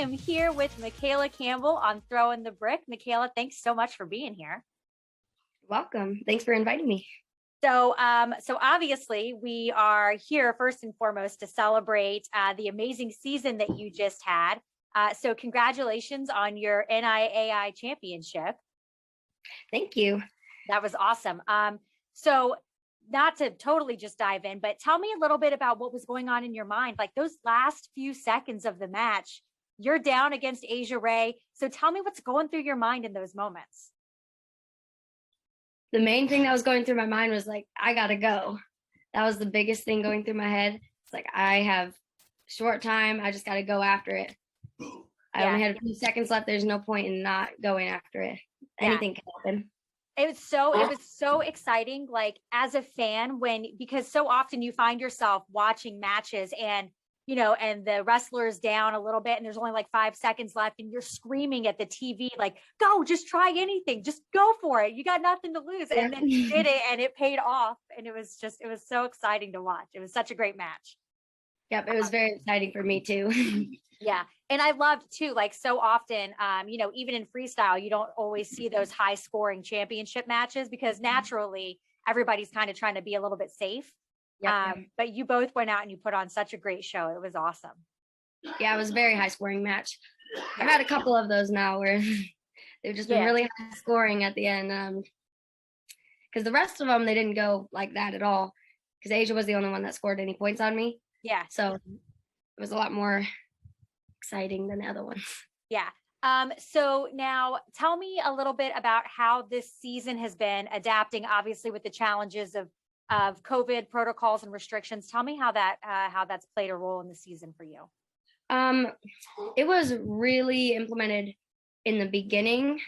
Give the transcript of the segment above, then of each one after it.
am here with McKayla Campbell on Throwing the Brick. McKayla, thanks so much for being here. Welcome. Thanks for inviting me. So obviously we are here first and foremost to celebrate the amazing season that you just had. So congratulations on your NAIA championship. Thank you. That was awesome. So not to totally just dive in, but tell me a little bit about what was going on in your mind. Like those last few seconds of the match, you're down against Asia Ray. So tell me what's going through your mind in those moments. The main thing that was going through my mind was like, I gotta go. That was the biggest thing going through my head. It's like, I have short time. I just gotta go after it. I only had a few seconds left. There's no point in not going after it. Anything can happen. It was so exciting, like as a fan, because so often you find yourself watching matches and the wrestler's down a little bit and there's only like 5 seconds left and you're screaming at the TV, like, go, just try anything, just go for it. You got nothing to lose. And then you did it and it paid off. And it was so exciting to watch. It was such a great match. Yep. It was very exciting for me too. Yeah. And I loved too, like so often, even in freestyle, you don't always see those high scoring championship matches because naturally everybody's kind of trying to be a little bit safe. Yep. But you both went out and you put on such a great show. It was awesome. Yeah, it was a very high scoring match. I've had a couple of those now where they've just been really high scoring at the end. Because the rest of them, they didn't go like that at all. Because Asia was the only one that scored any points on me. Yeah. So it was a lot more exciting than the other ones. Yeah. So now tell me a little bit about how this season has been adapting, obviously, with the challenges of COVID protocols and restrictions. Tell me how that's played a role in the season for you. It was really implemented in the beginning.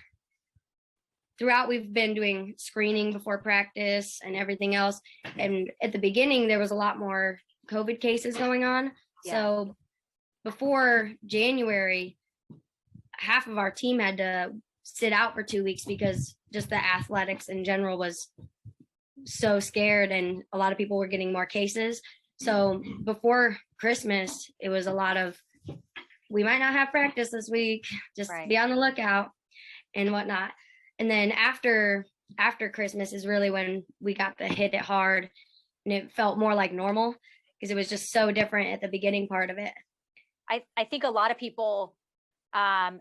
Throughout, we've been doing screening before practice and everything else. And at the beginning, there was a lot more COVID cases going on. Yeah. So before January, half of our team had to sit out for 2 weeks because just the athletics in general was so scared and a lot of people were getting more cases. So before Christmas, it was a lot of, we might not have practice this week, just be on the lookout and whatnot. And then after Christmas is really when we got to hit it hard and it felt more like normal because it was just so different at the beginning part of it. I think a lot of people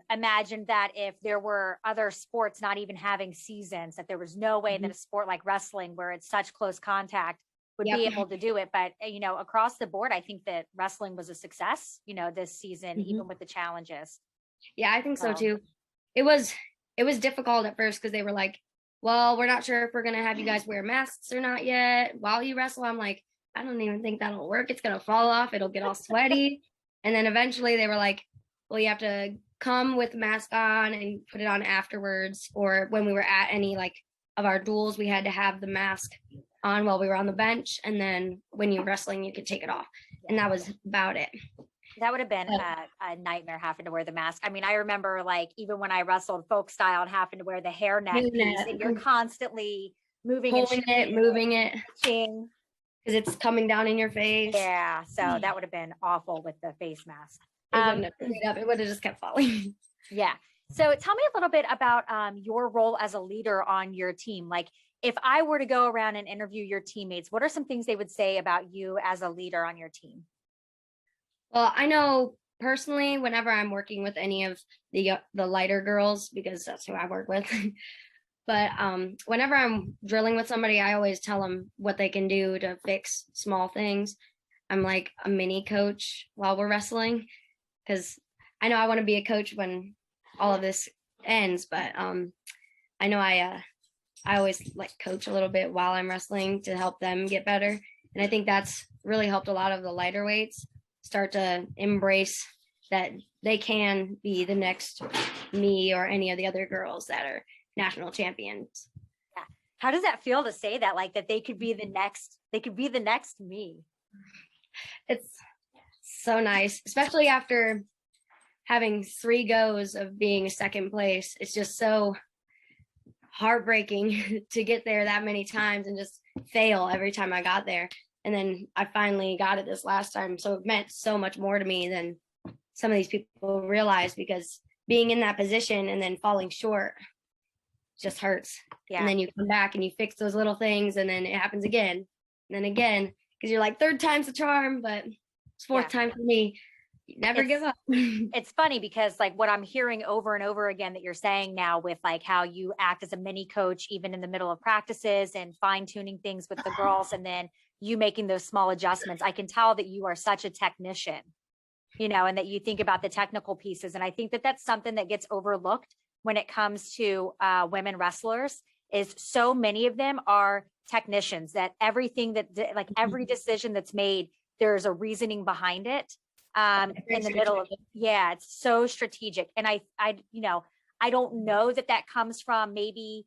imagined that if there were other sports not even having seasons, that there was no way that a sport like wrestling, where it's such close contact, would be able to do it. But, across the board, I think that wrestling was a success, this season, even with the challenges. Yeah, I think so too. It was difficult at first because they were like, well, we're not sure if we're going to have you guys wear masks or not yet while you wrestle. I'm like, I don't even think that'll work. It's going to fall off. It'll get all sweaty. And then eventually they were like, well, you have to come with the mask on and put it on afterwards. Or when we were at any like of our duels, we had to have the mask on while we were on the bench. And then when you're wrestling, you could take it off. And that was about it. That would have been a nightmare having to wear the mask. I mean, I remember like even when I wrestled folk style and having to wear the hairnet piece, and you're constantly moving moving it. Because it's coming down in your face. Yeah, so that would have been awful with the face mask. It would have just kept falling. Yeah. So tell me a little bit about your role as a leader on your team. Like if I were to go around and interview your teammates, what are some things they would say about you as a leader on your team? Well, I know personally, whenever I'm working with any of the lighter girls, because that's who I work with, but whenever I'm drilling with somebody, I always tell them what they can do to fix small things. I'm like a mini coach while we're wrestling, because I know I want to be a coach when all of this ends, but I know I always like coach a little bit while I'm wrestling to help them get better. And I think that's really helped a lot of the lighter weights start to embrace that they can be the next me or any of the other girls that are national champions. Yeah. How does that feel to say that, like that they could be the next me? It's so nice, especially after having 3 goes of being second place. It's just so heartbreaking to get there that many times and just fail every time I got there. And then I finally got it this last time. So it meant so much more to me than some of these people realize, because being in that position and then falling short just hurts. Yeah. And then you come back and you fix those little things, and then it happens again and then again, because you're like, third time's the charm, but it's fourth time for me. Never give up. It's funny because like what I'm hearing over and over again that you're saying now with like how you act as a mini coach, even in the middle of practices and fine tuning things with the girls, and then you making those small adjustments. I can tell that you are such a technician, you know, and that you think about the technical pieces. And I think that that's something that gets overlooked when it comes to women wrestlers, is so many of them are technicians, that everything that like every decision that's made, there's a reasoning behind it. In the middle of, it's so strategic. And I, you know, I don't know that that comes from maybe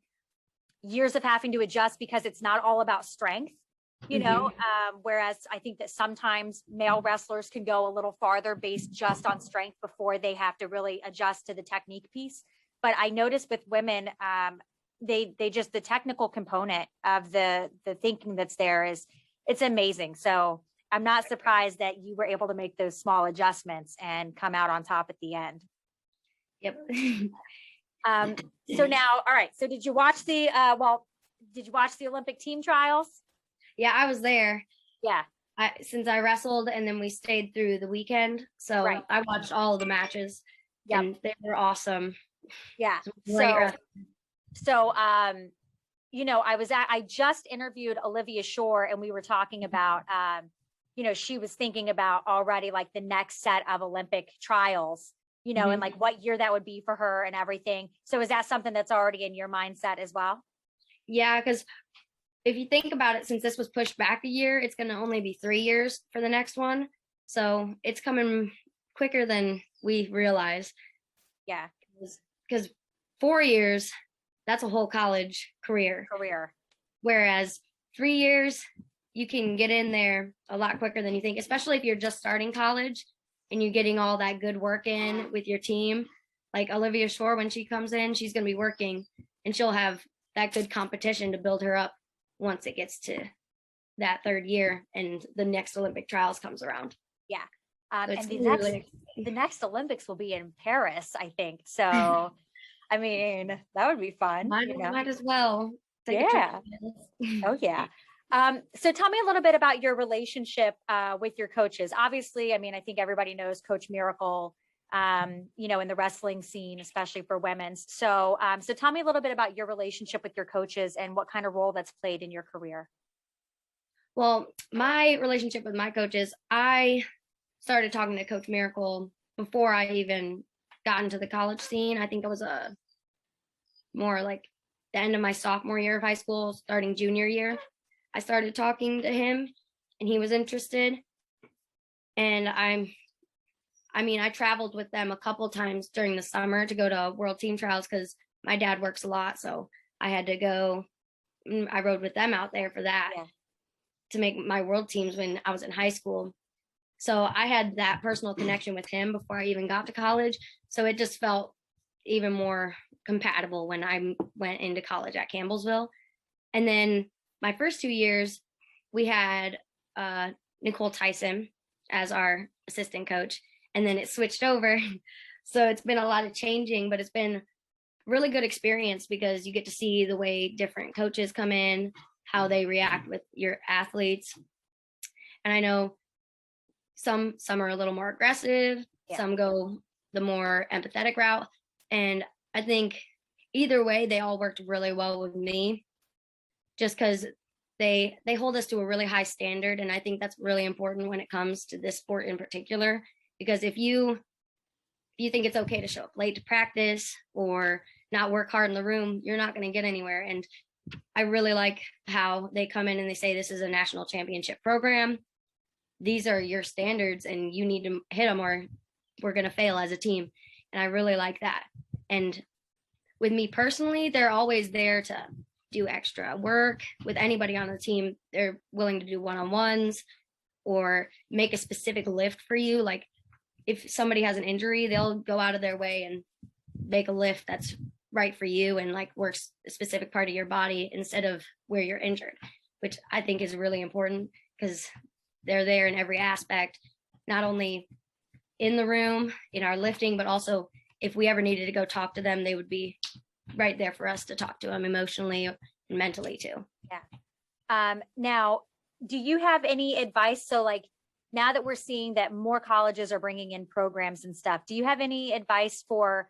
years of having to adjust, because it's not all about strength, you know, whereas I think that sometimes male wrestlers can go a little farther based just on strength before they have to really adjust to the technique piece. But I noticed with women, they just, the technical component of the thinking that's there it's amazing. So I'm not surprised that you were able to make those small adjustments and come out on top at the end. Yep. So now, all right. So did you watch the, did you watch the Olympic team trials? Yeah, I was there. Yeah. Since I wrestled, and then we stayed through the weekend. So I watched all of the matches. Yep. And they were awesome. Yeah. So, you know, I just interviewed Olivia Shore, and we were talking about, you know, she was thinking about already like the next set of Olympic trials, you know, and like what year that would be for her and everything. So is that something that's already in your mindset as well? Yeah, because if you think about it, since this was pushed back a year, it's going to only be 3 years for the next one. So it's coming quicker than we realize. Yeah. Because 4 years, that's a whole college career. Whereas 3 years, you can get in there a lot quicker than you think, especially if you're just starting college and you're getting all that good work in with your team. Like Olivia Shore, when she comes in, she's going to be working, and she'll have that good competition to build her up once it gets to that 3rd year and the next Olympic trials comes around. Yeah. And the next Olympics will be in Paris, I think. So, I mean, that would be fun. Might as well. Yeah. Oh, yeah. So tell me a little bit about your relationship with your coaches. Obviously, I mean, I think everybody knows Coach Miracle, you know, in the wrestling scene, especially for women's. So, so tell me a little bit about your relationship with your coaches and what kind of role that's played in your career. Well, my relationship with my coaches, I started talking to Coach Miracle before I even got into the college scene. I think it was more like the end of my sophomore year of high school, starting junior year. I started talking to him, and he was interested. And I traveled with them a couple times during the summer to go to World Team Trials, because my dad works a lot. So I had to go. I rode with them out there for that, to make my world teams when I was in high school. So I had that personal connection with him before I even got to college. So it just felt even more compatible when I went into college at Campbellsville. And then my first 2 years, we had Nicole Tyson as our assistant coach, and then it switched over. So it's been a lot of changing, but it's been really good experience, because you get to see the way different coaches come in, how they react with your athletes. And I know some are a little more aggressive, some go the more empathetic route. And I think either way, they all worked really well with me, just because they hold us to a really high standard. And I think that's really important when it comes to this sport in particular, because if you think it's okay to show up late to practice or not work hard in the room, you're not going to get anywhere. And I really like how they come in and they say, this is a national championship program. These are your standards, and you need to hit them or we're going to fail as a team. And I really like that. And with me personally, they're always there to do extra work with anybody on the team. They're willing to do one-on-ones or make a specific lift for you. Like if somebody has an injury, they'll go out of their way and make a lift that's right for you and like works a specific part of your body instead of where you're injured, which I think is really important, because they're there in every aspect, not only in the room in our lifting, but also if we ever needed to go talk to them, they would be right there for us to talk to them emotionally and mentally too. Yeah. Now, do you have any advice? So like now that we're seeing that more colleges are bringing in programs and stuff, do you have any advice for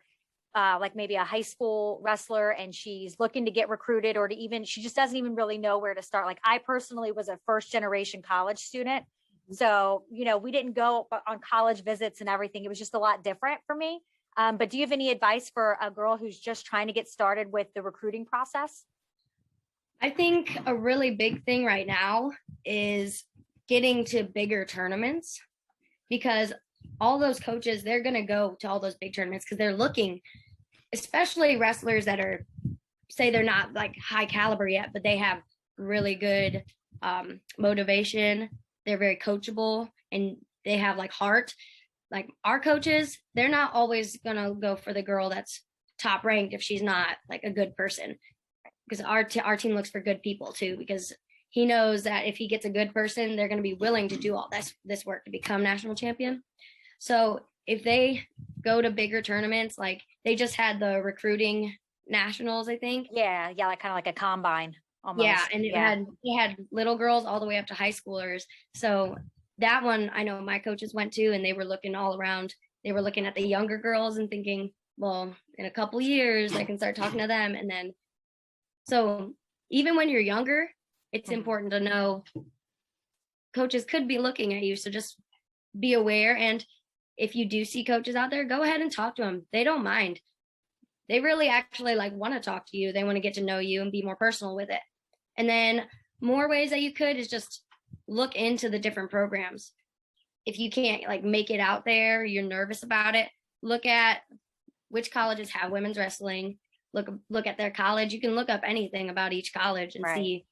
like maybe a high school wrestler and she's looking to get recruited, or to even, she just doesn't even really know where to start? Like I personally was a first generation college student. So, you know, we didn't go on college visits and everything. It was just a lot different for me. But do you have any advice for a girl who's just trying to get started with the recruiting process? I think a really big thing right now is getting to bigger tournaments, because all those coaches, they're going to go to all those big tournaments because they're looking, especially wrestlers that are, say they're not like high caliber yet, but they have really good motivation. They're very coachable and they have like heart. Like our coaches, they're not always going to go for the girl that's top ranked if she's not like a good person, because our team looks for good people too, because he knows that if he gets a good person, they're going to be willing to do all this work to become national champion. So if they go to bigger tournaments, like they just had the recruiting nationals, I think. Yeah. Yeah. Like kind of like a combine almost. Yeah. And they had little girls all the way up to high schoolers. So that one, I know my coaches went to, and they were looking all around. They were looking at the younger girls and thinking, well, in a couple years, I can start talking to them. And then, so even when you're younger, it's important to know coaches could be looking at you. So just be aware. And if you do see coaches out there, go ahead and talk to them. They don't mind. They really actually like want to talk to you. They want to get to know you and be more personal with it. And then more ways that you could is just look into the different programs. If you can't like make it out there, you're nervous about it, look at which colleges have women's wrestling. Look at their college. You can look up anything about each college and see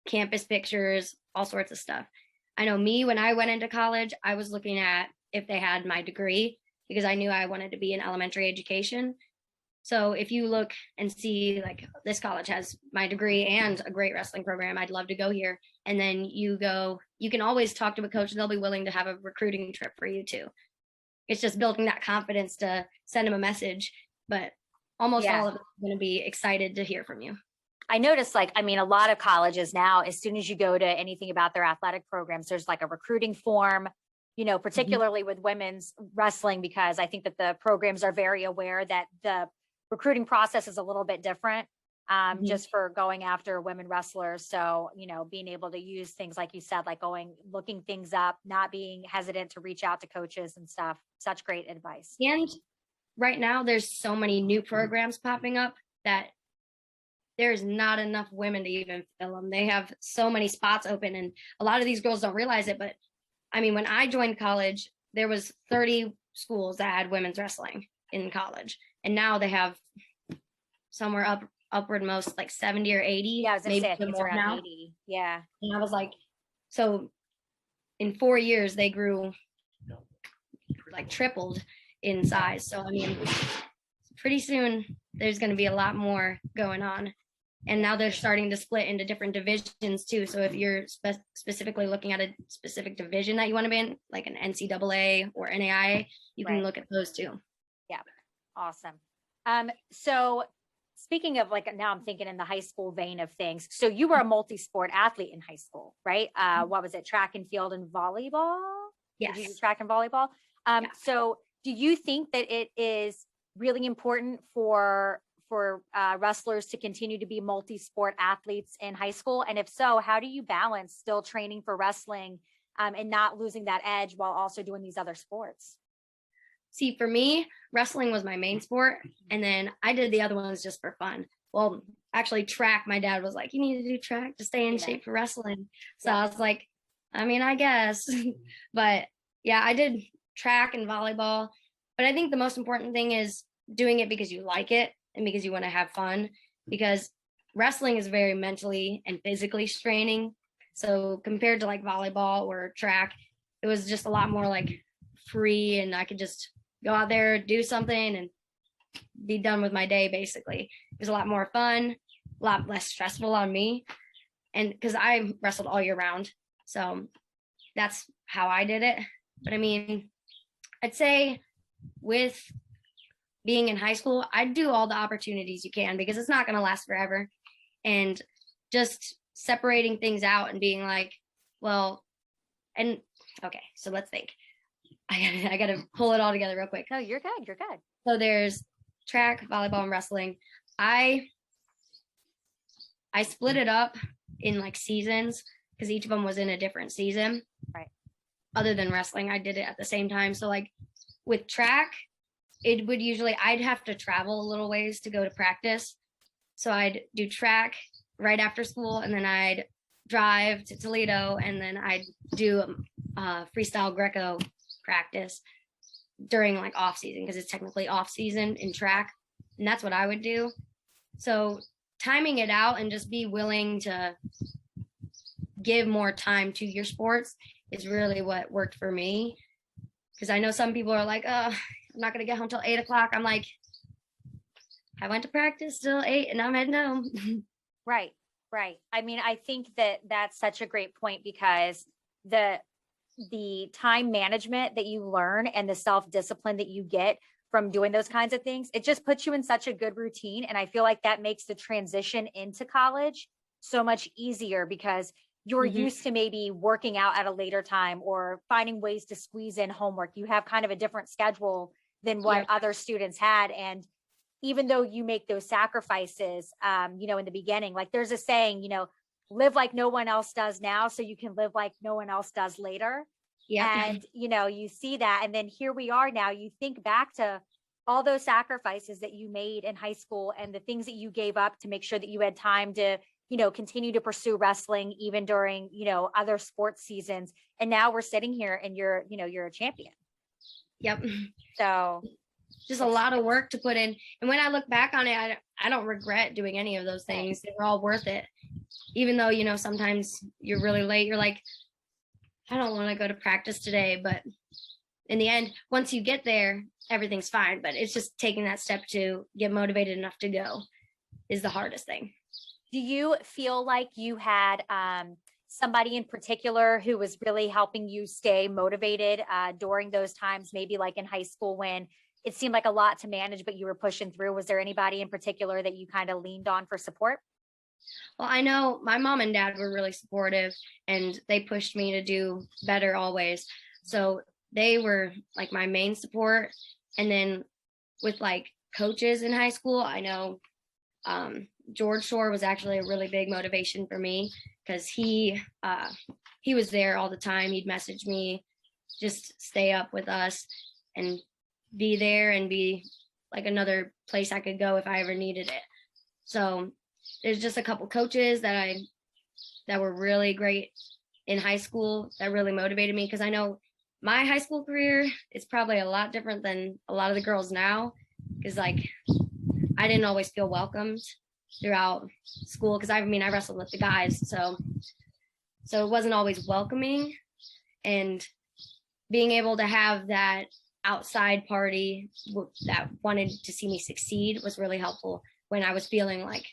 campus pictures, all sorts of stuff. I know me, when I went into college, I was looking at if they had my degree, because I knew I wanted to be in elementary education. So if you look and see like this college has my degree and a great wrestling program, I'd love to go here. And then you go, you can always talk to a coach and they'll be willing to have a recruiting trip for you too. It's just building that confidence to send them a message, but almost all of them are going to be excited to hear from you. I noticed, like, I mean, a lot of colleges now, as soon as you go to anything about their athletic programs, there's like a recruiting form, you know, particularly with women's wrestling, because I think that the programs are very aware that the recruiting process is a little bit different just for going after women wrestlers. So, you know, being able to use things like you said, like looking things up, not being hesitant to reach out to coaches and stuff. Such great advice. And right now there's so many new programs popping up that there's not enough women to even fill them. They have so many spots open, and a lot of these girls don't realize it. But I mean, when I joined college, there was 30 schools that had women's wrestling in college, and now they have somewhere upward most like 70 or 80. Yeah, I was gonna say, I think it's around now. 80. Yeah. And I was like, so in 4 years they grew like tripled in size. So I mean, pretty soon there's going to be a lot more going on. And now they're starting to split into different divisions too. So if you're specifically looking at a specific division that you want to be in, like an NCAA or NAIA, you can look at those too. Yeah. Awesome. So speaking of, like, now I'm thinking in the high school vein of things. So you were a multi-sport athlete in high school, right? What was it? Track and field and volleyball? Yes. Did you do track and volleyball? So do you think that it is really important for wrestlers to continue to be multi-sport athletes in high school? And if so, how do you balance still training for wrestling and not losing that edge while also doing these other sports? See, for me, wrestling was my main sport, and then I did the other ones just for fun. Well, actually track, my dad was like, you need to do track to stay in shape for wrestling. So I was like, I mean, I guess. But yeah, I did track and volleyball. But I think the most important thing is doing it because you like it and because you want to have fun, because wrestling is very mentally and physically straining. So compared to like volleyball or track, it was just a lot more like free, and I could just go out there, do something, and be done with my day. Basically, it was a lot more fun, a lot less stressful on me. And because I wrestled all year round, so that's how I did it. But I mean, I'd say with being in high school, I'd do all the opportunities you can because it's not going to last forever. And just separating things out and being like, well, and okay, so let's think. I gotta pull it all together real quick. No, you're good. You're good. So there's track, volleyball, and wrestling. I split it up in like seasons because each of them was in a different season. Right. Other than wrestling, I did it at the same time. So like with track, it would usually, I'd have to travel a little ways to go to practice. So I'd do track right after school, and then I'd drive to Toledo, and then I'd do freestyle Greco practice during like off season because it's technically off season in track, and that's what I would do. So timing it out and just be willing to give more time to your sports is really what worked for me. Because I know some people are like, I'm not gonna get home till 8 o'clock. I'm like, I went to practice till 8 and I'm heading home. Right. I mean, I think that that's such a great point because the time management that you learn and the self-discipline that you get from doing those kinds of things, it just puts you in such a good routine. And I feel like that makes the transition into college so much easier because you're used to maybe working out at a later time or finding ways to squeeze in homework. You have kind of a different schedule than what other students had. And even though you make those sacrifices, in the beginning, like there's a saying, live like no one else does now so you can live like no one else does later. Yeah. And, you see that. And then here we are now, you think back to all those sacrifices that you made in high school and the things that you gave up to make sure that you had time to, continue to pursue wrestling even during, other sports seasons. And now we're sitting here and you're a champion. Yep. So just a lot of work to put in. And when I look back on it, I don't regret doing any of those things. They were all worth it. Even though, sometimes you're really late, you're like, I don't want to go to practice today. But in the end, once you get there, everything's fine. But it's just taking that step to get motivated enough to go is the hardest thing. Do you feel like you had somebody in particular who was really helping you stay motivated during those times, maybe like in high school when it seemed like a lot to manage, but you were pushing through? Was there anybody in particular that you kind of leaned on for support? Well, I know my mom and dad were really supportive and they pushed me to do better always. So they were like my main support. And then with like coaches in high school, I know George Shore was actually a really big motivation for me because he was there all the time. He'd message me, just stay up with us and be there and be like another place I could go if I ever needed it. So there's just a couple coaches that were really great in high school that really motivated me because I know my high school career is probably a lot different than a lot of the girls now because like I didn't always feel welcomed throughout school because I wrestled with the guys, so it wasn't always welcoming, and being able to have that outside party that wanted to see me succeed was really helpful when I was feeling like,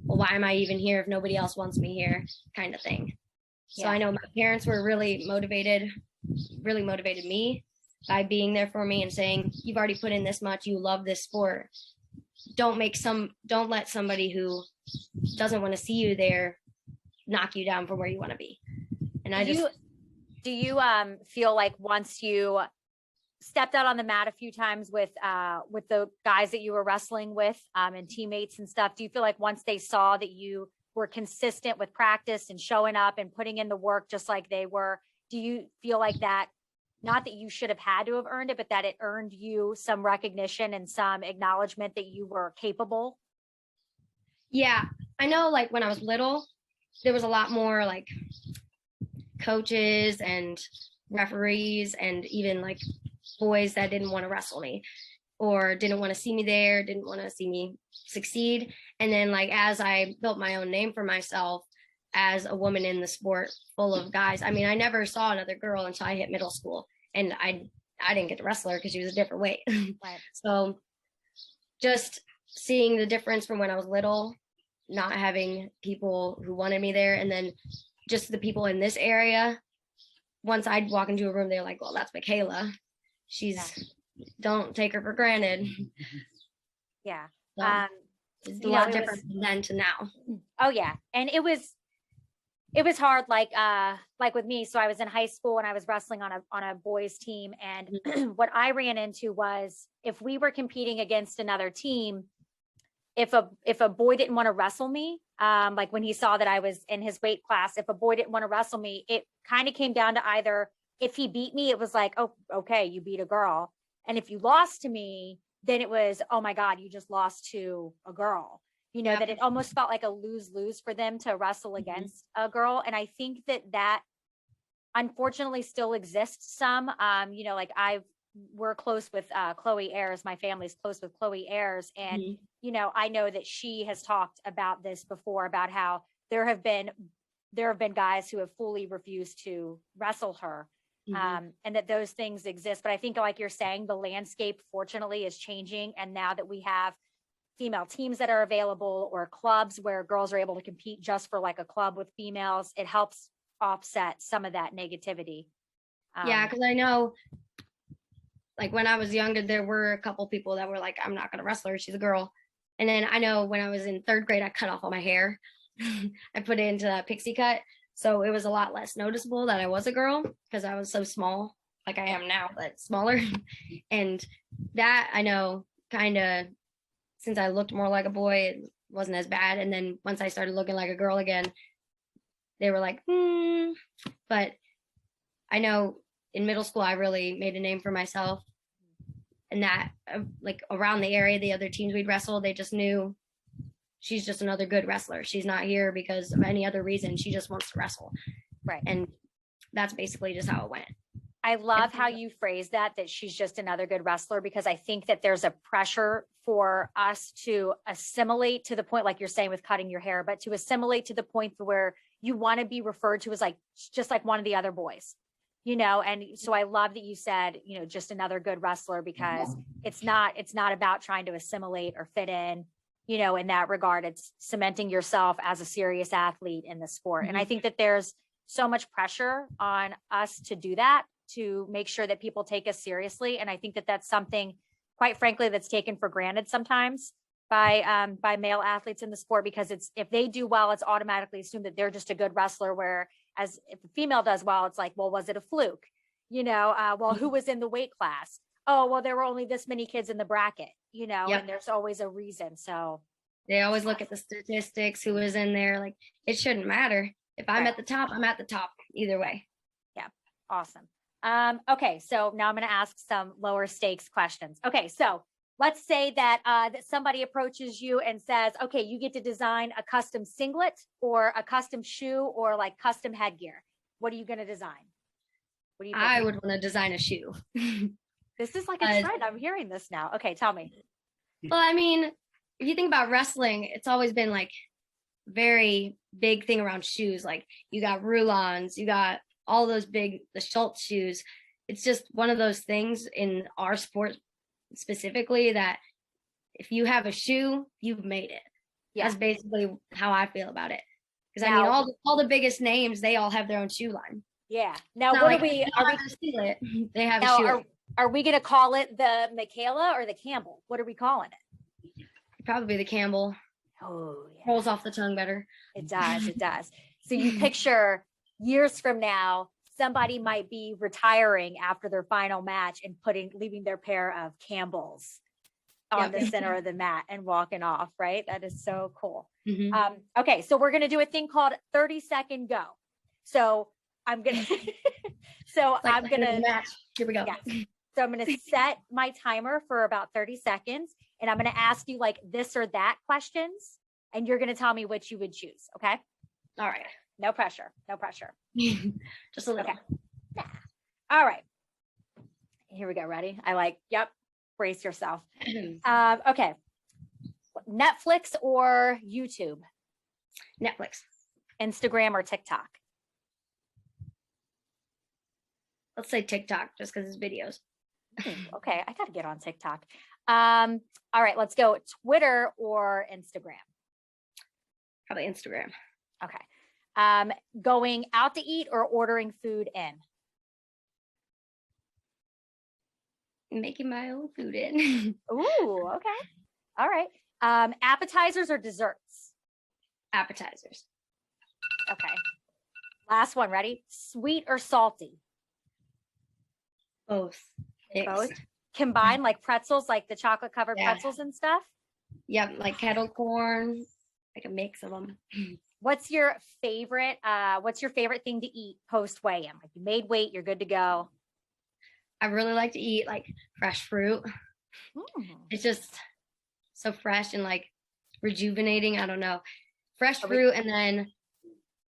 well, why am I even here if nobody else wants me here, kind of thing. So I know my parents were really motivated me by being there for me and saying, you've already put in this much, you love this sport. Don't let somebody who doesn't want to see you there knock you down from where you want to be. And do you feel like once you stepped out on the mat a few times with the guys that you were wrestling with and teammates and stuff, do you feel like once they saw that you were consistent with practice and showing up and putting in the work just like they were, do you feel like that, not that you should have had to have earned it, but that it earned you some recognition and some acknowledgement that you were capable? Yeah, I know like when I was little, there was a lot more like coaches and referees and even like boys that didn't want to wrestle me or didn't want to see me there, didn't want to see me succeed. And then like as I built my own name for myself as a woman in the sport full of guys, I never saw another girl until I hit middle school, and I didn't get to wrestle her because she was a different weight. Right. So just seeing the difference from when I was little, not having people who wanted me there, and then just the people in this area, once I'd walk into a room, they're like, well, that's McKayla. don't take her for granted. Yeah. So, it's a you know, lot different from then to now. Oh yeah. And it was hard, like with me. So I was in high school and I was wrestling on a boys team. And what I ran into was, if we were competing against another team, if a boy didn't want to wrestle me, like when he saw that I was in his weight class, if a boy didn't want to wrestle me, it kind of came down to either, if he beat me, it was like, oh, okay, you beat a girl. And if you lost to me, then it was, oh my God, you just lost to a girl. You know, that it almost felt like a lose-lose for them to wrestle against a girl. And I think that unfortunately still exists some. You know, like we're close with Chloe Ayers. My family's close with Chloe Ayers. And, you know, I know that she has talked about this before, about how there have been guys who have fully refused to wrestle her. And that those things exist. But I think, like you're saying, the landscape fortunately is changing. And now that we have female teams that are available, or clubs where girls are able to compete just for like a club with females, it helps offset some of that negativity. Yeah, because I know, like when I was younger, there were a couple people that were like, I'm not going to wrestle her, she's a girl. And then I know when I was in 3rd grade, I cut off all my hair. I put it into a pixie cut. So it was a lot less noticeable that I was a girl, because I was so small, like I am now, but smaller. And that, I know, kind of, since I looked more like a boy, it wasn't as bad. And then once I started looking like a girl again, they were like, But I know in middle school, I really made a name for myself. And that, like around the area, the other teams we'd wrestle, they just knew she's just another good wrestler. She's not here because of any other reason. She just wants to wrestle. Right. And that's basically just how it went. I love how you phrase that she's just another good wrestler, because I think that there's a pressure for us to assimilate to the point, like you're saying with cutting your hair, but to assimilate to the point where you want to be referred to as like, just like one of the other boys, you know? And so I love that you said, you know, just another good wrestler, because it's not about trying to assimilate or fit in, you know, in that regard. It's cementing yourself as a serious athlete in the sport. And I think that there's so much pressure on us to do that, to make sure that people take us seriously. And I think that that's something, quite frankly, that's taken for granted sometimes by male athletes in the sport, because it's, if they do well, it's automatically assumed that they're just a good wrestler. Whereas if a female does well, it's like, well, was it a fluke? You know, well, who was in the weight class? Oh, well, there were only this many kids in the bracket, you know, and there's always a reason. So they always look at the statistics, who was in there. Like, it shouldn't matter. If I'm at the top, I'm at the top either way. Yeah. Awesome. Okay. So now I'm going to ask some lower stakes questions. Okay. So let's say that, that somebody approaches you and says, okay, you get to design a custom singlet or a custom shoe or like custom headgear. What are you going to design? What do you think? I would want to design a shoe. This is like a trend. I'm hearing this now. Okay. Tell me. Well, I mean, if you think about wrestling, it's always been like very big thing around shoes. Like you got Rulons, you got all those the Schultz shoes. It's just one of those things in our sport specifically that if you have a shoe, you've made it. Yeah. That's basically how I feel about it. Because I mean, all the biggest names, they all have their own shoe line. Yeah. Now, what are we steal it? They have a shoe. Are we going to call it the McKayla or the Campbell? What are we calling it? Probably the Campbell. Oh, yeah. Rolls off the tongue better. It does. It does. So you picture years from now, somebody might be retiring after their final match and leaving their pair of Campbells on the center of the mat and walking off, right? That is so cool. Okay. So we're going to do a thing called 30-second go. So I'm going to, here we go. Yeah. So I'm going to set my timer for about 30 seconds and I'm going to ask you like this or that questions and you're going to tell me which you would choose. Okay. All right. No pressure. No pressure. Just a little. Okay. Nah. All right. Here we go. Ready? Yep. Brace yourself. Okay. Netflix or YouTube? Netflix. Instagram or TikTok? Let's say TikTok just because it's videos. Okay. I got to get on TikTok. All right. Let's go. Twitter or Instagram? Probably Instagram. Okay. Going out to eat or ordering food in? making my own food in. Ooh, okay. All right. Appetizers or desserts? Appetizers. Okay. Last one. Ready? Sweet or salty? Both. Both. Combined, like pretzels, like the chocolate covered Yeah. pretzels and stuff. Yep, like kettle corn, like a mix of them. What's your favorite thing to eat post weigh-in? Like you made weight, you're good to go. I really like to eat like fresh fruit. It's just so fresh and like rejuvenating. I don't know. Fresh fruit, and then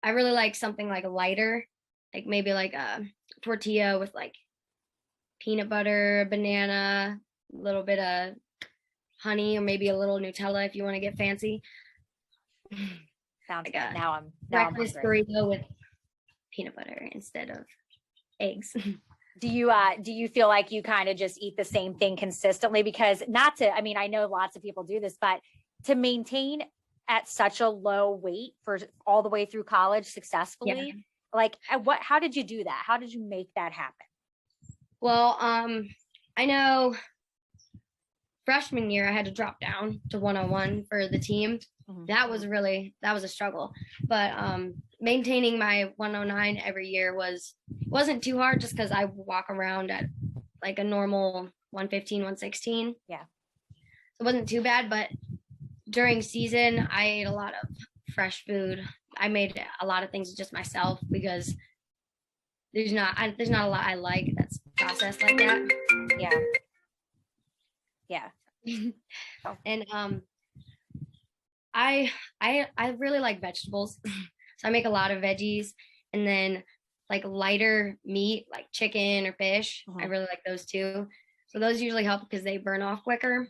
I really like something like lighter, like maybe like a tortilla with like peanut butter, banana, a little bit of honey, or maybe a little Nutella if you want to get fancy. Sounds Like good. a Now I'm breakfast hungry. burrito with peanut butter instead of eggs. Do you feel like you kind of just eat the same thing consistently? Because I mean, I know lots of people do this, but to maintain at such a low weight for all the way through college successfully, like how did you do that? How did you make that happen? Well, I know freshman year I had to drop down to 101 for the team. That was a struggle, but maintaining my 109 every year wasn't too hard, just because I walk around at like a normal 115, 116. Yeah, so it wasn't too bad. But during season I ate a lot of fresh food. I made a lot of things just myself, because there's not a lot I like that's processed like that. Yeah. And I really like vegetables. So I make a lot of veggies, and then like lighter meat like chicken or fish. I really like those too. So those usually help because they burn off quicker.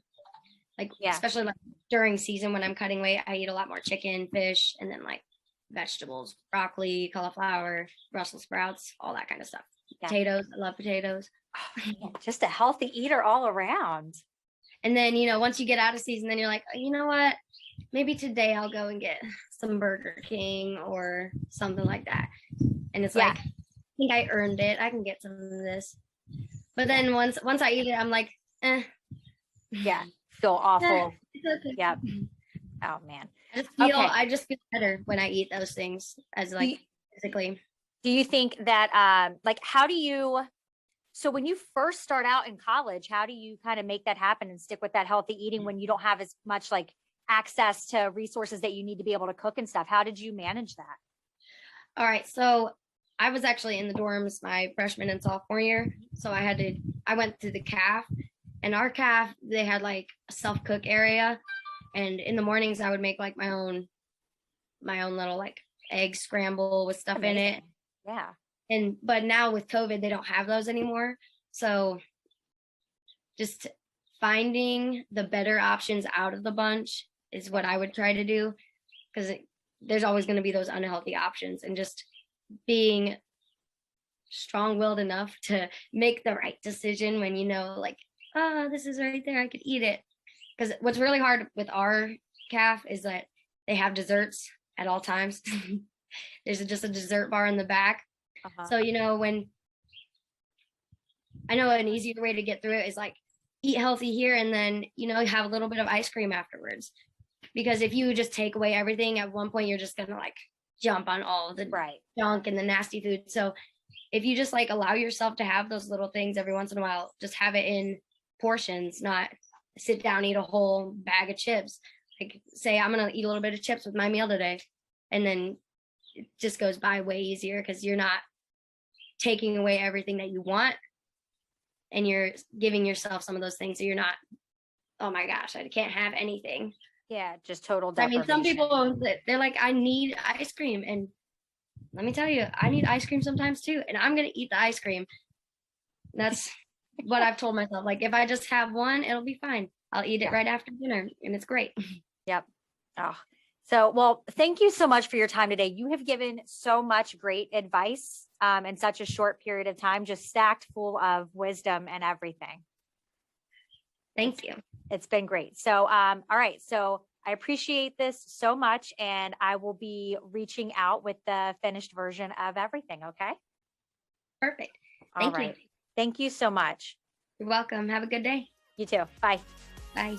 Like especially like during season when I'm cutting weight, I eat a lot more chicken, fish, and then like vegetables, broccoli, cauliflower, Brussels sprouts, all that kind of stuff. Potatoes. I love potatoes. Oh, just a healthy eater all around. And then, once you get out of season, then you're like, oh, you know what? Maybe today I'll go and get some Burger King or something like that. And it's like, I think I earned it. I can get some of this. But then once I eat it, I'm like, eh. Yeah, feel awful. Okay. Yeah. Oh man. I just feel better when I eat those things, as like physically. Do you think that so when you first start out in college, how do you kind of make that happen and stick with that healthy eating when you don't have as much like access to resources that you need to be able to cook and stuff? How did you manage that? All right. So I was actually in the dorms my freshman and sophomore year. So I went to the CAF, and our CAF, they had like a self-cook area. And in the mornings I would make like my own little like egg scramble with stuff in it. Yeah. But now with COVID, they don't have those anymore. So just finding the better options out of the bunch is what I would try to do, because there's always going to be those unhealthy options, and just being strong-willed enough to make the right decision when like, this is right there, I could eat it. Because what's really hard with our CAF is that they have desserts at all times. There's just a dessert bar in the back. So, when I know an easier way to get through it is like eat healthy here, and then, have a little bit of ice cream afterwards. Because if you just take away everything, at one point, you're just going to like jump on all the junk and the nasty food. So if you just like allow yourself to have those little things every once in a while, just have it in portions, not sit down, eat a whole bag of chips. Like say, I'm going to eat a little bit of chips with my meal today. And then it just goes by way easier, because you're not taking away everything that you want, and you're giving yourself some of those things. So you're not, oh my gosh, I can't have anything. Yeah, just total deprivation. I mean, some people, they're like, I need ice cream. And let me tell you, I need ice cream sometimes too. And I'm going to eat the ice cream. That's what I've told myself. Like, if I just have one, it'll be fine. I'll eat it right after dinner, and it's great. Yep. Oh, so, well, thank you so much for your time today. You have given so much great advice in such a short period of time, just stacked full of wisdom and everything. Thank you. It's been great. So, all right. So I appreciate this so much, and I will be reaching out with the finished version of everything. Okay. Perfect. All right. Thank you so much. You're welcome. Have a good day. You too. Bye. Bye.